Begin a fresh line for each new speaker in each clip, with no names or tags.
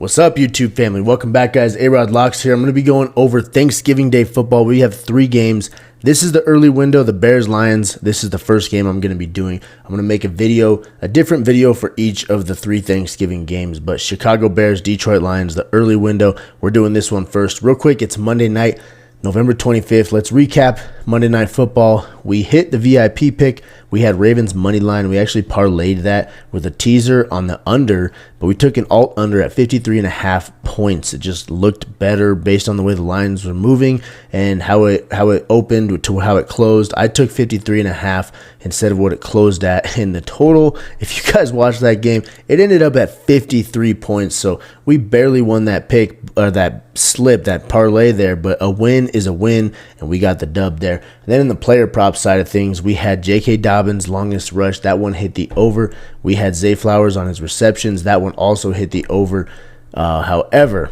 What's up, YouTube family? Welcome back, guys. AROD Locks here. I'm going to be going over Thanksgiving Day football. We have 3 games. This is the early window, the Bears-Lions. This is the first game I'm going to be doing. I'm going to make a different video for each of the 3 Thanksgiving games. But Chicago Bears, Detroit Lions, the early window. We're doing this one first. Real quick, it's Monday night, November 25th. Let's recap Monday Night Football. We hit the VIP pick. We had Ravens money line. We actually parlayed that with a teaser on the under, but we took an alt under at 53.5 points. It just looked better based on the way the lines were moving and how it opened to how it closed. I took 53.5 instead of what it closed at. In the total, if you guys watched that game, it ended up at 53 points. So we barely won that pick, or that slip, that parlay there, but a win is a win, and we got the dub there. And then in the player prop side of things, we had J.K. Dobbins longest rush. That one hit the over. We had Zay Flowers on his receptions. That one also hit the over. However,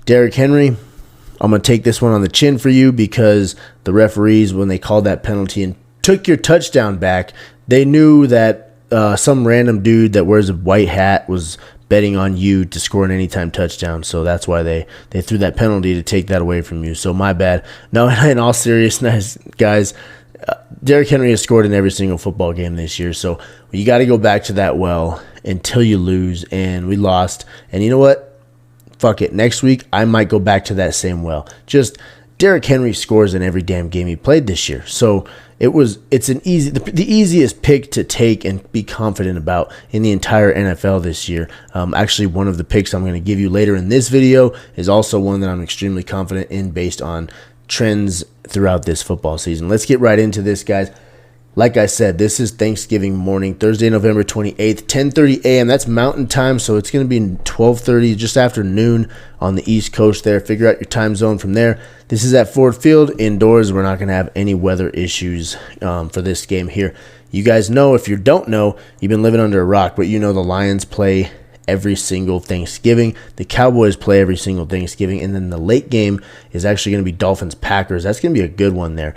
Derrick Henry, I'm going to take this one on the chin for you, because the referees, when they called that penalty and took your touchdown back, they knew that some random dude that wears a white hat was betting on you to score an anytime touchdown. So that's why they threw that penalty to take that away from you. So my bad. No, in all seriousness, guys, Derrick Henry has scored in every single football game this year. So you got to go back to that well until you lose, and we lost. And you know what? Fuck it. Next week, I might go back to that same well. Just Derrick Henry scores in every damn game he played this year. So it's the easiest pick to take and be confident about in the entire NFL this year. Actually, one of the picks I'm going to give you later in this video is also one that I'm extremely confident in based on trends throughout this football season. Let's get right into this, guys. Like I said, this is Thanksgiving morning, Thursday, November 28th, 10:30 a.m. That's Mountain Time, so it's going to be 12:30, just after noon on the East Coast there. Figure out your time zone from there. This is at Ford Field, indoors. We're not going to have any weather issues for this game here. You guys know, if you don't know, you've been living under a rock, but you know the Lions play every single Thanksgiving. The Cowboys play every single Thanksgiving. And then the late game is actually going to be Dolphins-Packers. That's going to be a good one there.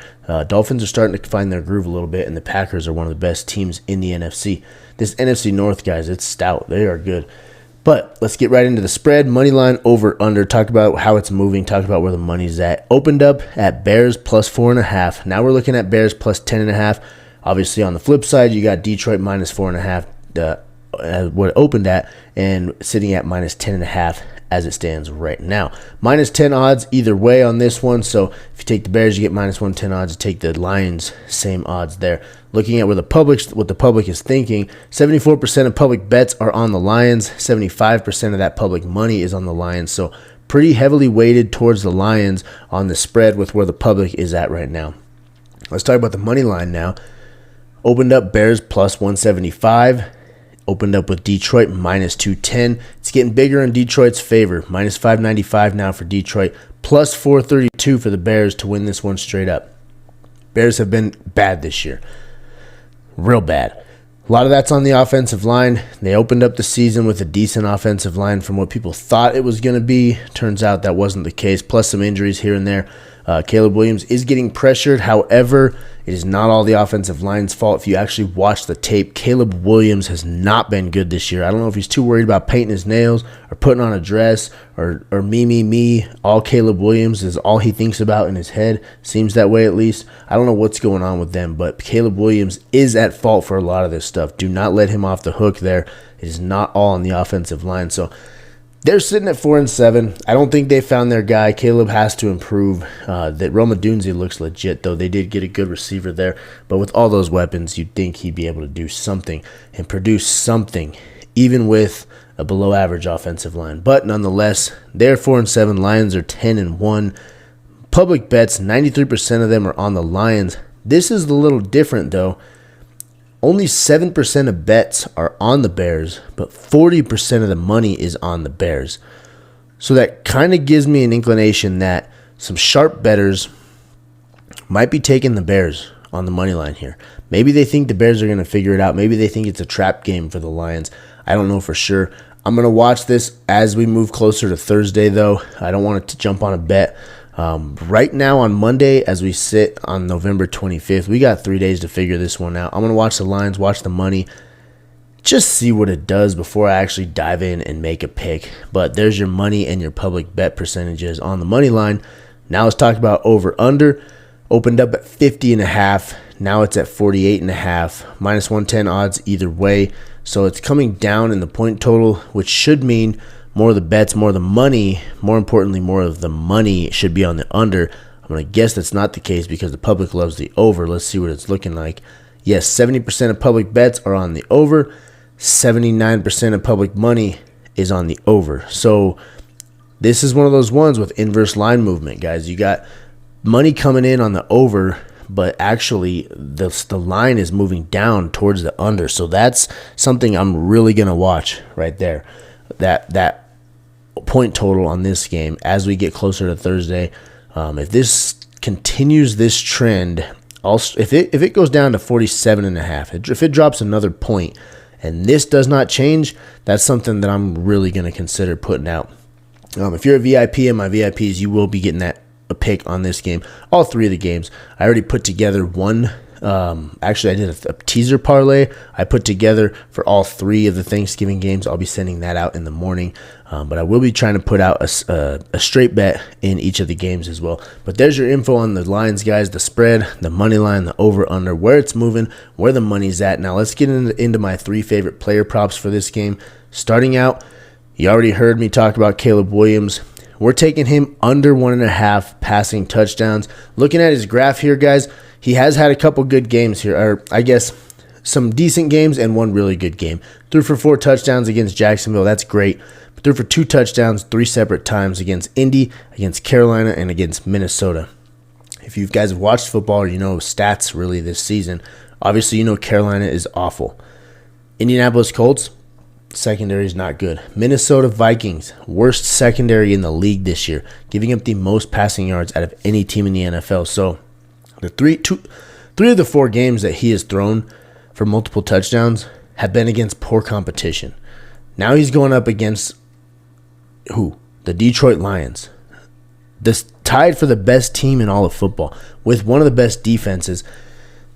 Dolphins are starting to find their groove a little bit, and the Packers are one of the best teams in the NFC. This NFC North, guys, it's stout. They are good. But let's get right into the spread. Money line over under. Talk about how it's moving. Talk about where the money's at. Opened up at Bears plus 4.5. Now we're looking at Bears plus 10.5. Obviously, on the flip side, you got Detroit minus 4.5. What it opened at, and sitting at minus 10.5 as it stands right now. Minus 10 odds either way on this one. So if you take the Bears, you get minus 110 odds. You take the Lions, same odds there. Looking at what the public is thinking, 74% of public bets are on the Lions. 75% of that public money is on the Lions. So pretty heavily weighted towards the Lions on the spread with where the public is at right now. Let's talk about the money line now. Opened up Bears plus 175. Opened up with Detroit minus 210. It's getting bigger in Detroit's favor. Minus 595 now for Detroit. Plus 432 for the Bears to win this one straight up. Bears have been bad this year. Real bad. A lot of that's on the offensive line. They opened up the season with a decent offensive line from what people thought it was going to be. Turns out that wasn't the case. Plus some injuries here and there. Caleb Williams is getting pressured. However, it is not all the offensive line's fault. If you actually watch the tape, Caleb Williams has not been good this year. I don't know if he's too worried about painting his nails or putting on a dress or me. All Caleb Williams is all he thinks about in his head. Seems that way, at least. I don't know what's going on with them, but Caleb Williams is at fault for a lot of this stuff. Do not let him off the hook there. It is not all on the offensive line. So they're sitting at 4-7. I don't think they found their guy. Caleb has to improve. That Roma Dunze looks legit, though. They did get a good receiver there. But with all those weapons, you'd think he'd be able to do something and produce something, even with a below-average offensive line. But nonetheless, they're 4-7. Lions are 10-1. Public bets, 93% of them are on the Lions. This is a little different, though. Only 7% of bets are on the Bears, but 40% of the money is on the Bears. So that kind of gives me an inclination that some sharp bettors might be taking the Bears on the money line here. Maybe they think the Bears are going to figure it out. Maybe they think it's a trap game for the Lions. I don't know for sure. I'm going to watch this as we move closer to Thursday, though. I don't want it to jump on a bet. Right now on Monday, as we sit on November 25th, we got 3 days to figure this one out. I'm going to watch the lines, watch the money, just see what it does before I actually dive in and make a pick. But there's your money and your public bet percentages on the money line. Now let's talk about over-under. Opened up at 50.5. Now it's at 48.5. Minus 110 odds either way. So it's coming down in the point total, which should mean more of the bets, more of the money, more importantly, more of the money should be on the under. I'm going to guess that's not the case because the public loves the over. Let's see what it's looking like. Yes, 70% of public bets are on the over. 79% of public money is on the over. So this is one of those ones with inverse line movement, guys. You got money coming in on the over, but actually the line is moving down towards the under. So that's something I'm really going to watch right there. That point total on this game as we get closer to Thursday. If this continues this trend, if it goes down to 47.5, if it drops another point and this does not change, that's something that I'm really going to consider putting out. If you're a VIP in my VIPs, you will be getting a pick on this game. All three of the games. I already put together one. Actually, I did a teaser parlay I put together for all three of the Thanksgiving games. I'll be sending that out in the morning, but I will be trying to put out a straight bet in each of the games as well. But there's your info on the lines, guys, the spread, the money line, the over under, where it's moving, where the money's at. Now let's get into my three favorite player props for this game. Starting out, you already heard me talk about Caleb Williams. We're taking him under 1.5 passing touchdowns. Looking at his graph here, guys, he has had a couple good games here, or I guess some decent games and one really good game. Threw for 4 touchdowns against Jacksonville. That's great. But threw for 2 touchdowns 3 separate times against Indy, against Carolina, and against Minnesota. If you guys have watched football or you know stats really this season, obviously you know Carolina is awful. Indianapolis Colts, secondary is not good. Minnesota Vikings, worst secondary in the league this year, giving up the most passing yards out of any team in the NFL. So the three of the 4 games that he has thrown for multiple touchdowns have been against poor competition. Now he's going up against who? The Detroit Lions. This tied for the best team in all of football with one of the best defenses.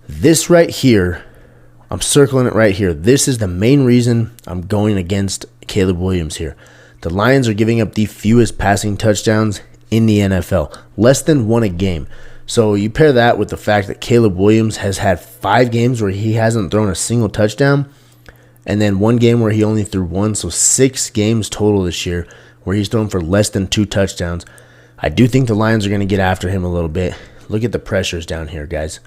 This right here, I'm circling it right here. This is the main reason I'm going against Caleb Williams here. The Lions are giving up the fewest passing touchdowns in the NFL, less than 1 a game. So you pair that with the fact that Caleb Williams has had 5 games where he hasn't thrown a single touchdown, and then 1 game where he only threw 1, so 6 games total this year where he's thrown for less than 2 touchdowns. I do think the Lions are going to get after him a little bit. Look at the pressures down here, guys.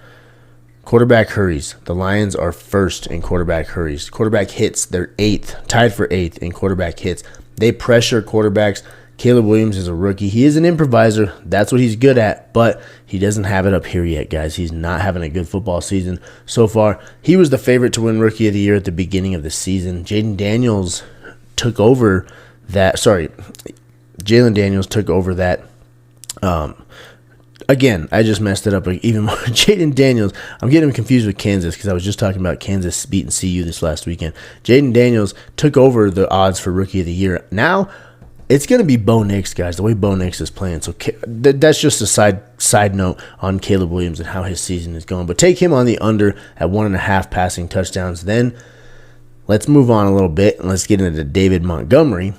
Quarterback hurries. The Lions are first in quarterback hurries. Quarterback hits, they're 8th, tied for 8th in quarterback hits. They pressure quarterbacks. Caleb Williams is a rookie. He is an improviser. That's what he's good at, but he doesn't have it up here yet, guys. He's not having a good football season so far. He was the favorite to win Rookie of the Year at the beginning of the season. Jalen Daniels took over that. Again, I just messed it up even more. Jaden Daniels, I'm getting him confused with Kansas because I was just talking about Kansas beating CU this last weekend. Jaden Daniels took over the odds for Rookie of the Year. Now, it's going to be Bo Nix, guys, the way Bo Nix is playing. So that's just a side note on Caleb Williams and how his season is going. But take him on the under at 1.5 passing touchdowns. Then let's move on a little bit and let's get into David Montgomery.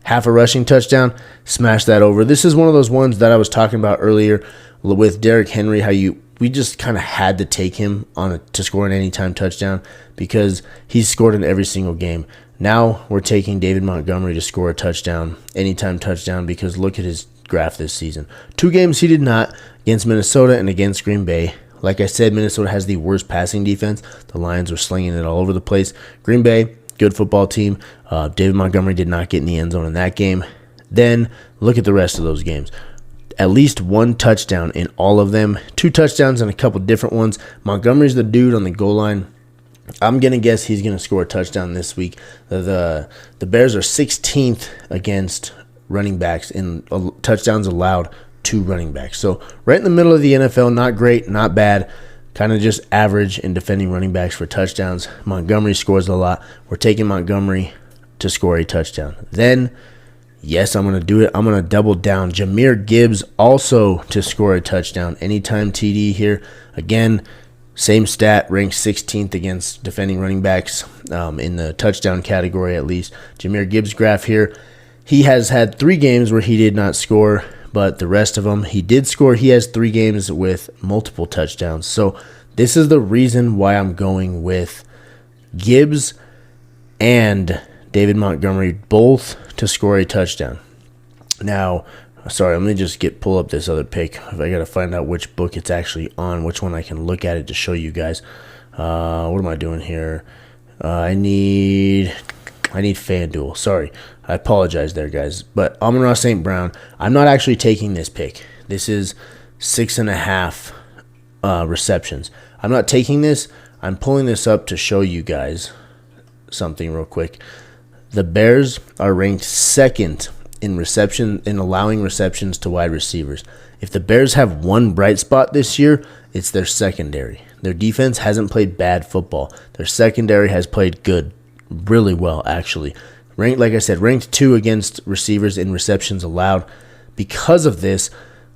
Half a rushing touchdown, smash that over. This is one of those ones that I was talking about earlier with Derrick Henry, we just kind of had to take him to score an anytime touchdown because he's scored in every single game. Now we're taking David Montgomery to score a touchdown, anytime touchdown, because look at his graph this season. 2 games he did not, against Minnesota and against Green Bay. Like I said, Minnesota has the worst passing defense. The Lions were slinging it all over the place. Green Bay, good football team. David Montgomery did not get in the end zone in that game. Then look at the rest of those games. At least 1 touchdown in all of them. 2 touchdowns and a couple different ones. Montgomery's the dude on the goal line. I'm going to guess he's going to score a touchdown this week. The Bears are 16th against running backs in touchdowns allowed to running backs. So right in the middle of the NFL, not great, not bad, kind of just average in defending running backs for touchdowns. Montgomery scores a lot. We're taking Montgomery to score a touchdown. Then, yes, I'm going to do it. I'm going to double down. Jahmyr Gibbs also to score a touchdown. Anytime TD here. Again, Same stat, ranked 16th against defending running backs in the touchdown category at least. Jahmyr Gibbs' graph here. He has had 3 games where he did not score, but the rest of them he did score. He has 3 games with multiple touchdowns. So this is the reason why I'm going with Gibbs and David Montgomery both to score a touchdown. Now, sorry, let me just pull up this other pick. I got to find out which book it's actually on, which one I can look at it to show you guys. What am I doing here? I need FanDuel. Sorry, I apologize there, guys. But Amon-Ra St. Brown, I'm not actually taking this pick. This is 6.5 receptions. I'm not taking this. I'm pulling this up to show you guys something real quick. The Bears are ranked 2nd in allowing receptions to wide receivers. If the Bears have one bright spot this year, it's their secondary. Their defense hasn't played bad football. Their secondary has played good, really well actually. Ranked, like I said, ranked 2 against receivers in receptions allowed. Because of this,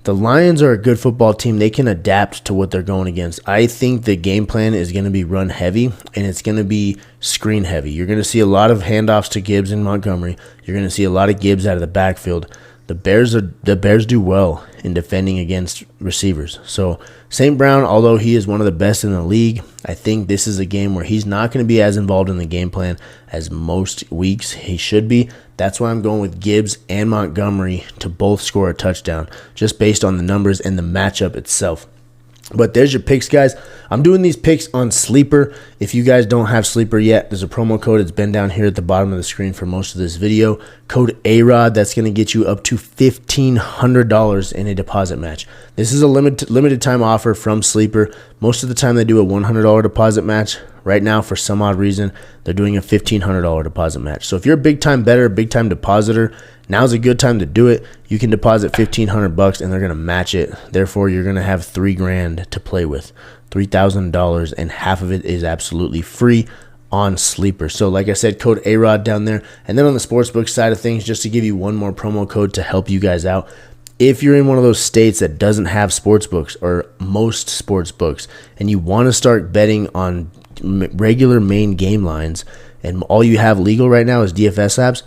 the Lions are a good football team. They can adapt to what they're going against. I think the game plan is going to be run heavy, and it's going to be screen heavy. You're going to see a lot of handoffs to Gibbs and Montgomery. You're going to see a lot of Gibbs out of the backfield. The Bears do well in defending against receivers. So St. Brown, although he is one of the best in the league, I think this is a game where he's not going to be as involved in the game plan as most weeks he should be. That's why I'm going with Gibbs and Montgomery to both score a touchdown, just based on the numbers and the matchup itself. But there's your picks, guys. I'm doing these picks on Sleeper. If you guys don't have Sleeper yet, there's a promo code. It's been down here at the bottom of the screen for most of this video. Code AROD. That's going to get you up to $1,500 in a deposit match. This is a limited time offer from Sleeper. Most of the time they do a $100 deposit match. Right now, for some odd reason, they're doing a $1,500 deposit match. So if you're a big-time bettor, big-time depositor, now's a good time to do it. You can deposit $1,500 and they're going to match it. Therefore, you're going to have $3,000 to play with, $3,000, and half of it is absolutely free on Sleeper. So like I said, code AROD down there. And then on the sportsbook side of things, just to give you one more promo code to help you guys out, if you're in one of those states that doesn't have sportsbooks or most sportsbooks, and you want to start betting on regular main game lines, and all you have legal right now is DFS apps,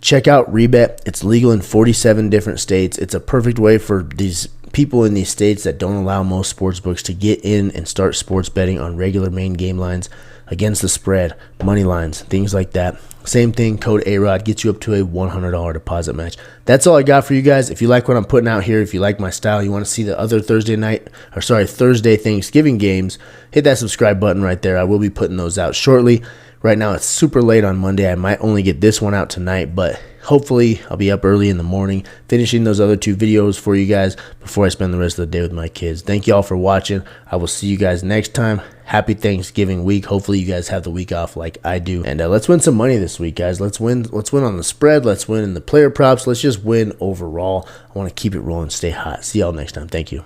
check out REBET. It's legal in 47 different states. It's a perfect way for these people in these states that don't allow most sports books to get in and start sports betting on regular main game lines, against the spread, money lines, things like that. Same thing, code AROD gets you up to a $100 deposit match. That's all I got for you guys. If you like what I'm putting out here, if you like my style, you want to see the other Thursday Thanksgiving games, hit that subscribe button right there. I will be putting those out shortly. Right now, it's super late on Monday. I might only get this one out tonight, but hopefully I'll be up early in the morning finishing those other 2 videos for you guys before I spend the rest of the day with my kids. Thank you all for watching. I will see you guys next time. Happy Thanksgiving week. Hopefully you guys have the week off like I do. And let's win some money this week, guys. Let's win on the spread. Let's win in the player props. Let's just win overall. I want to keep it rolling, stay hot. See y'all next time. Thank you.